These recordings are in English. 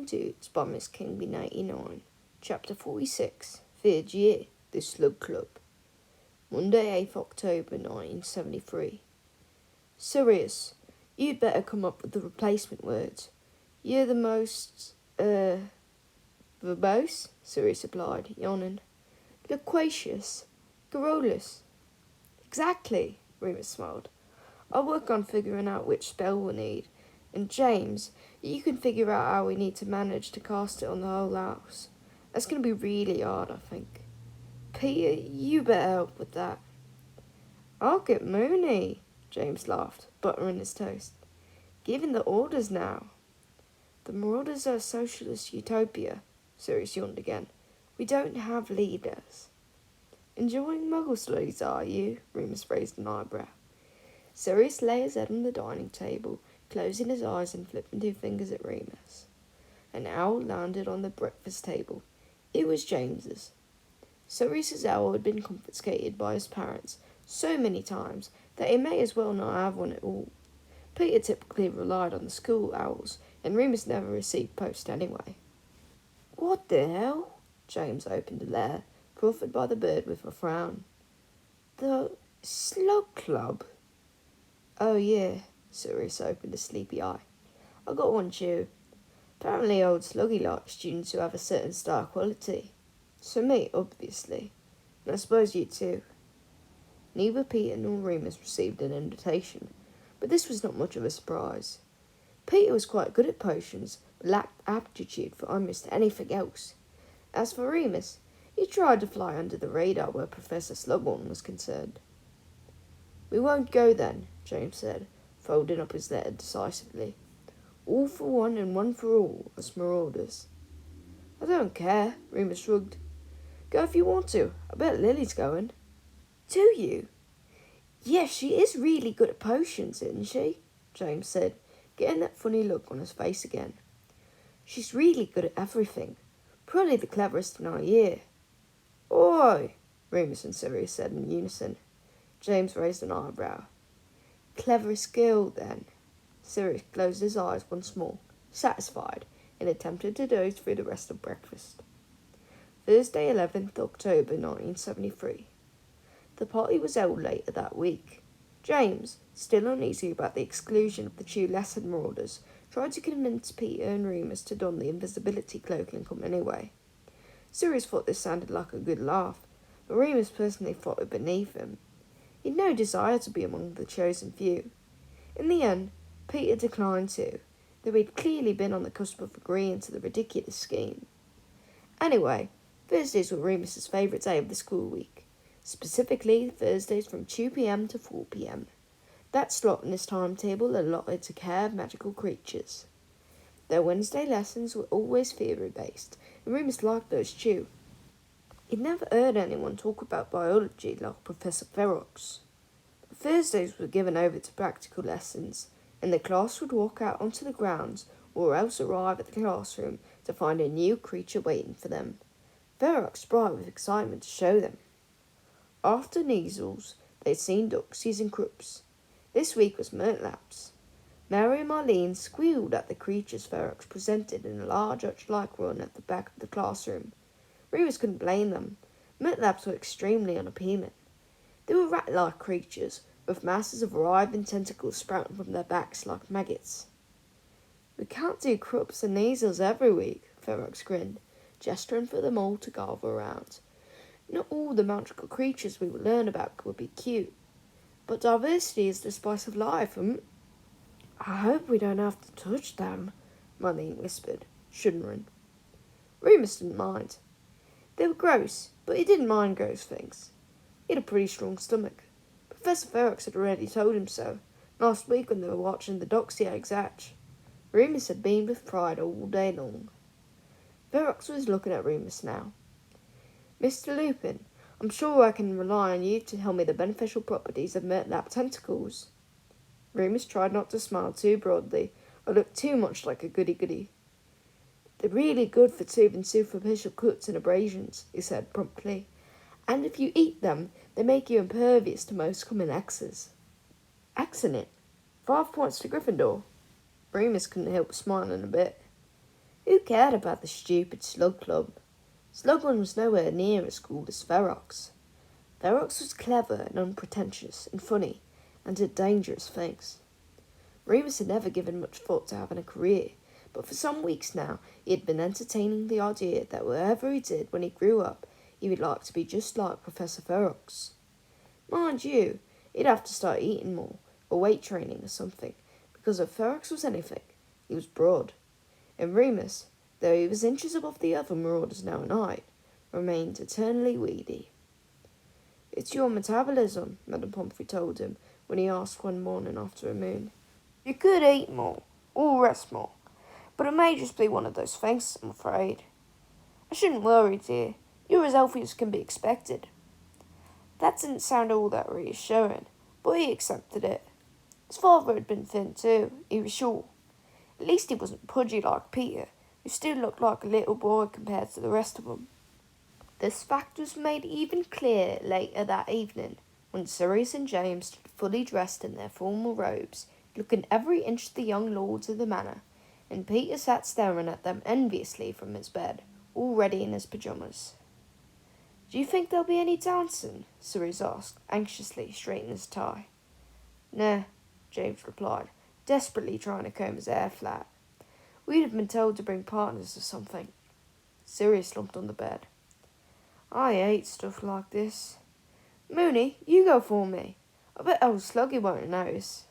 Young Dudes by MsKingBean89, Chapter 46, 3rd Year, The Slug Club. Monday, 8th October 1973. Sirius, you'd better come up with the replacement words. You're the most, verbose, Sirius replied, yawning. Loquacious, garrulous. Exactly, Remus smiled. I'll work on figuring out which spell we'll need. And James, you can figure out how we need to manage to cast it on the whole house. That's going to be really hard, I think. Peter, you better help with that. I'll get Mooney, James laughed, buttering his toast. Giving the orders now. The Marauders are a socialist utopia, Sirius yawned again. We don't have leaders. Enjoying Muggle studies, are you? Remus raised an eyebrow. Sirius lay his head on the dining table, closing his eyes and flipping 2 fingers at Remus. An owl landed on the breakfast table. It was James's. Sirius's owl had been confiscated by his parents so many times that he may as well not have one at all. Peter typically relied on the school owls, and Remus never received post anyway. What the hell? James opened the letter, proffered by the bird with a frown. The Slug Club? Oh yeah, Sirius opened a sleepy eye. I got one too. Apparently old Sluggy likes students who have a certain star quality. So me, obviously. And I suppose you too. Neither Peter nor Remus received an invitation, but this was not much of a surprise. Peter was quite good at potions, but lacked aptitude for almost anything else. As for Remus, he tried to fly under the radar where Professor Slughorn was concerned. We won't go then, James said, folding up his letter decisively. All for one and one for all, as Marauders. I don't care, Remus shrugged. Go if you want to. I bet Lily's going. Do you? Yes, she is really good at potions, isn't she? James said, getting that funny look on his face again. She's really good at everything. Probably the cleverest in our year. Oi, Remus and Sirius said in unison. James raised an eyebrow. Cleverest girl, then. Sirius closed his eyes once more, satisfied, and attempted to doze through the rest of breakfast. Thursday, 11th October 1973. The party was held later that week. James, still uneasy about the exclusion of the 2 lesson marauders, tried to convince Peter and Remus to don the invisibility cloak and come anyway. Sirius thought this sounded like a good laugh, but Remus personally thought it beneath him. He had no desire to be among the chosen few. In the end, Peter declined to, though he'd clearly been on the cusp of agreeing to the ridiculous scheme. Anyway, Thursdays were Remus's favourite day of the school week, specifically Thursdays from 2 p.m. to 4 p.m. That slot in his timetable allotted to care of magical creatures. Their Wednesday lessons were always theory-based, and Remus liked those too. He'd never heard anyone talk about biology like Professor Ferox. Thursdays were given over to practical lessons, and the class would walk out onto the grounds or else arrive at the classroom to find a new creature waiting for them. Ferox sprang with excitement to show them. After Neasels, they'd seen Duxies and Krups. This week was Murtlaps. Mary and Marlene squealed at the creatures Ferox presented in a large arch-like run at the back of the classroom. Remus couldn't blame them. Murtlaps were extremely unappealing. They were rat-like creatures, with masses of writhing tentacles sprouting from their backs like maggots. We can't do Krups and Neasels every week, Ferox grinned, gesturing for them all to gather around. Not all the magical creatures we will learn about would be cute, but diversity is the spice of life, I hope we don't have to touch them, Marlene whispered, shuddering. Remus didn't mind. They were gross, but he didn't mind gross things. He had a pretty strong stomach. Professor Ferox had already told him so, last week when they were watching the Doxy eggs hatch. Remus had beamed with pride all day long. Ferox was looking at Remus now. Mr. Lupin, I'm sure I can rely on you to tell me the beneficial properties of Murtlap tentacles. Remus tried not to smile too broadly, or look too much like a goody-goody. They're really good for soothing superficial cuts and abrasions, he said promptly. And if you eat them, they make you impervious to most common X's. Excellent. 5 points to Gryffindor. Remus couldn't help smiling a bit. Who cared about the stupid slug club? Slughorn was nowhere near as cool as Ferox. Ferox was clever and unpretentious and funny and did dangerous things. Remus had never given much thought to having a career, but for some weeks now he had been entertaining the idea that whatever he did when he grew up, he would like to be just like Professor Ferox. Mind you, he'd have to start eating more, or weight training or something, because if Ferox was anything, he was broad. And Remus, though he was inches above the other marauders now in height, remained eternally weedy. "It's your metabolism," Madame Pomfrey told him when he asked one morning after a moon. "You could eat more, or rest more, but it may just be one of those things, I'm afraid. I shouldn't worry, dear. You're as healthy as can be expected." That didn't sound all that reassuring, but he accepted it. His father had been thin too, he was sure. At least he wasn't pudgy like Peter, who still looked like a little boy compared to the rest of them. This fact was made even clearer later that evening, when Sirius and James stood fully dressed in their formal robes, looking every inch the young lords of the manor, and Peter sat staring at them enviously from his bed, all ready in his pyjamas. "Do you think there'll be any dancing?" Sirius asked, anxiously straightening his tie. "Nah," James replied, desperately trying to comb his hair flat. "We'd have been told to bring partners or something." Sirius slumped on the bed. "I hate stuff like this. Mooney, you go for me. I bet old Sluggy won't notice."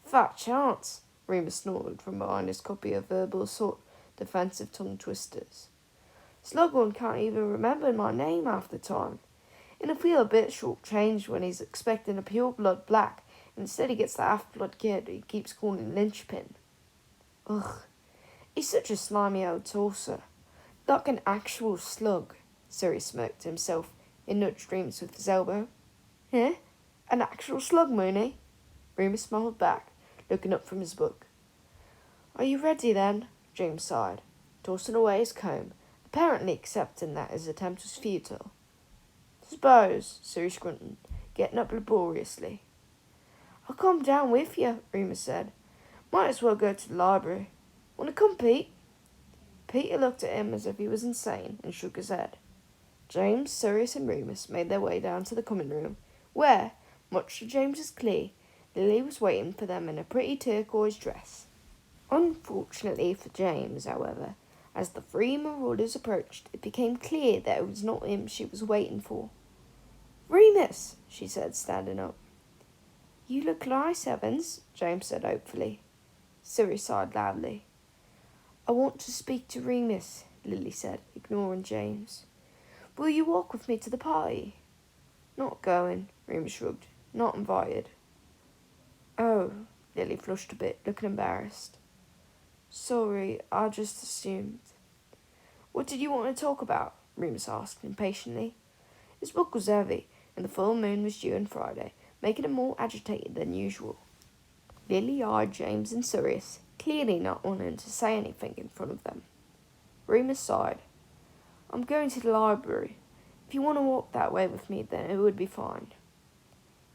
"Fat chance," Remus snorted from behind his copy of Verbal Assault Defensive Tongue Twisters. "Slughorn can't even remember my name half the time, and I feel a bit short-changed when he's expecting a pure-blood black, and instead he gets the half-blood kid he keeps calling Linchpin. Ugh, he's such a slimy old tosser, like an actual slug." Sirius smirked to himself and nudged Remus with his elbow. "Eh? An actual slug, Mooney?" Remus smiled back, looking up from his book. "Are you ready, then?" James sighed, tossing away his comb, apparently accepting that his attempt was futile. "Suppose," Sirius grunted, getting up laboriously. "I'll come down with you," Remus said. "Might as well go to the library. Want to come, Pete?" Peter looked at him as if he was insane and shook his head. James, Sirius and Remus made their way down to the common room, where, much to James's glee, Lily was waiting for them in a pretty turquoise dress. Unfortunately for James, however, as the three marauders approached, it became clear that it was not him she was waiting for. "Remus," she said, standing up. "You look nice, Evans," James said hopefully. Sirius sighed loudly. "I want to speak to Remus," Lily said, ignoring James. "Will you walk with me to the party?" "Not going," Remus shrugged. "Not invited." "Oh," Lily flushed a bit, looking embarrassed. "Sorry, I just assumed." "What did you want to talk about?" Remus asked impatiently. His book was heavy, and the full moon was due on Friday, making him more agitated than usual. Lily eyed James and Sirius, clearly not wanting to say anything in front of them. Remus sighed. "I'm going to the library. If you want to walk that way with me, then it would be fine."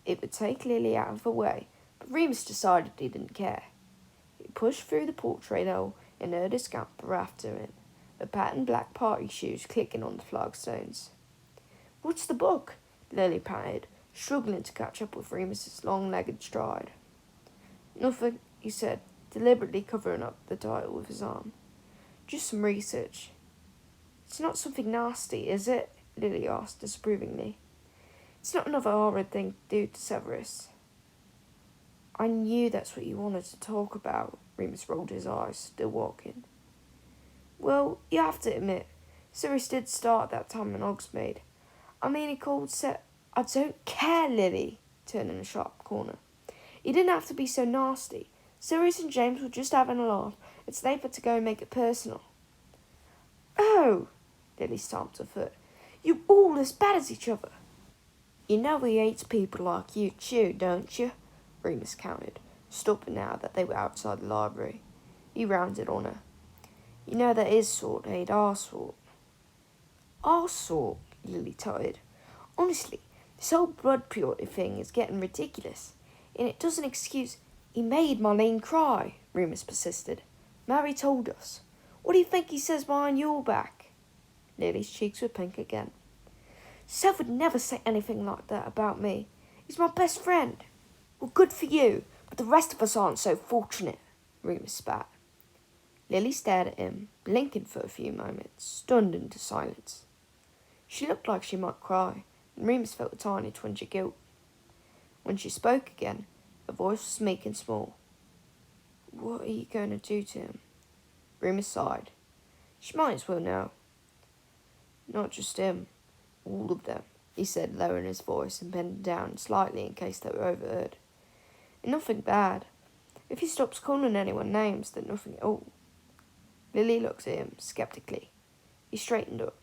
It would take Lily out of the way, but Remus decided he didn't care. He pushed through the portrait hole and heard his scamper after him, the patterned black party shoes clicking on the flagstones. "What's the book?" Lily panted, struggling to catch up with Remus's long-legged stride. "Nothing," he said, deliberately covering up the title with his arm. "Just some research." "It's not something nasty, is it?" Lily asked disapprovingly. "It's not another horrid thing to do to Severus." "I knew that's what you wanted to talk about," Remus rolled his eyes, still walking. "Well, you have to admit, Severus did start that time in Hogsmeade. I mean, he called I don't care, Lily," turning a sharp corner. "He didn't have to be so nasty. Sirius and James were just having a laugh. It's safer to go and make it personal." "Oh!" Lily stamped her foot. "You all as bad as each other." "You know he hates people like you too, don't you?" Remus countered, stopping now that they were outside the library. He rounded on her. "You know that his sort hate our sort." "Our sort?" Lily tittered. "Honestly, this whole blood purity thing is getting ridiculous, and it doesn't excuse—" "He made Marlene cry," Remus persisted. "Mary told us. What do you think he says behind your back? Lily's cheeks were pink again. Seth would never say anything like that about me. He's my best friend. Well, good for you, but the rest of us aren't so fortunate, Remus spat. Lily stared at him, blinking for a few moments, stunned into silence. She looked like she might cry, and Remus felt a tiny twinge of guilt. When she spoke again, her voice was meek and small. What are you going to do to him? Remus sighed. She might as well know. Not just him. All of them, he said, lowering his voice and bending down slightly in case they were overheard. And nothing bad. If he stops calling anyone names, then nothing at all. Lily looked at him sceptically. He straightened up.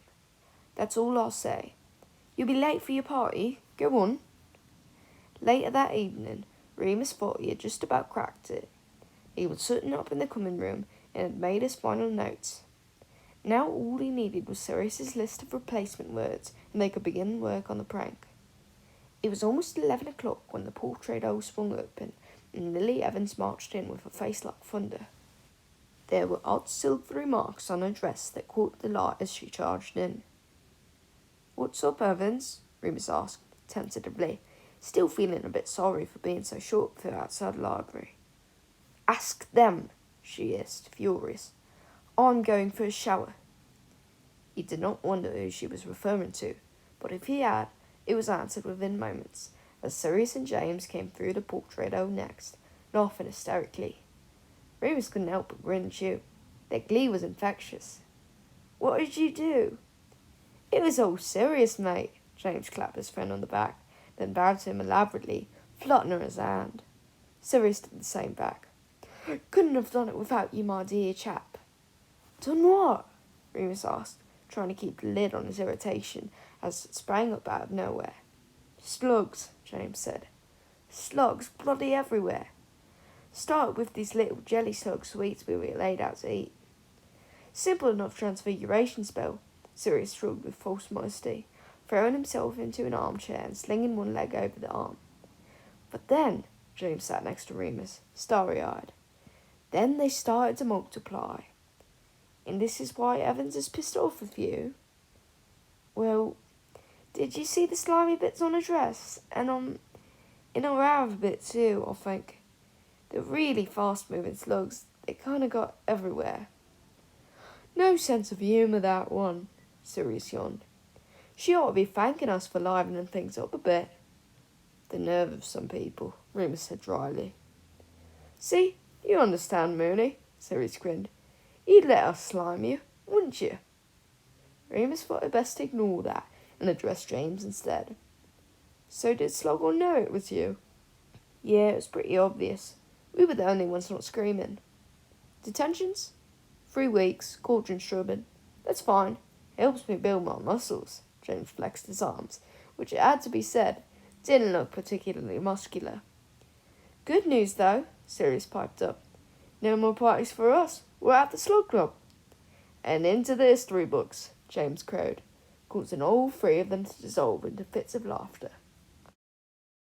That's all I'll say. You'll be late for your party. Go on. Later that evening, Remus thought he had just about cracked it. He was sitting up in the common room and had made his final notes. Now all he needed was Sirius's list of replacement words, and they could begin work on the prank. It was almost 11 o'clock when the portrait hole swung open, and Lily Evans marched in with a face like thunder. There were odd silvery marks on her dress that caught the light as she charged in. What's up, Evans? Remus asked, tentatively, still feeling a bit sorry for being so short for outside the library. Ask them, she hissed, furious. I'm going for a shower. He did not wonder who she was referring to, but if he had, it was answered within moments, as Sirius and James came through the portrait hole next, laughing hysterically. Remus couldn't help but grin too. Their glee was infectious. What did you do? It was all serious, mate. James clapped his friend on the back, then bowed to him elaborately, flaunting his hand. Sirius did the same back. Couldn't have done it without you, my dear chap. Done what? Remus asked, trying to keep the lid on his irritation as it sprang up out of nowhere. Slugs, James said. Slugs bloody everywhere. Started with these little jelly slug sweets we were laid out to eat. Simple enough transfiguration spell, Sirius shrugged with false modesty, throwing himself into an armchair and slinging one leg over the arm. But then, James sat next to Remus, starry-eyed. Then they started to multiply. And this is why Evans is pissed off with you? Well, did you see the slimy bits on her dress? And in her outfit too, I think. The really fast-moving slugs, they kind of got everywhere. No sense of humour, that one, Sirius yawned. She ought to be thanking us for livening things up a bit. The nerve of some people, Remus said dryly. See, you understand, Mooney, Sirius grinned. You'd let us slime you, wouldn't you? Remus thought it best to ignore that and address James instead. So did Slughorn know it was you? Yeah, it was pretty obvious. We were the only ones not screaming. Detentions? 3 weeks, cauldron shrubbing. That's fine. It helps me build my muscles. James flexed his arms, which, it had to be said, didn't look particularly muscular. Good news, though, Sirius piped up. No more parties for us. We're at the Slug Club. And into the history books, James crowed, causing all 3 of them to dissolve into fits of laughter.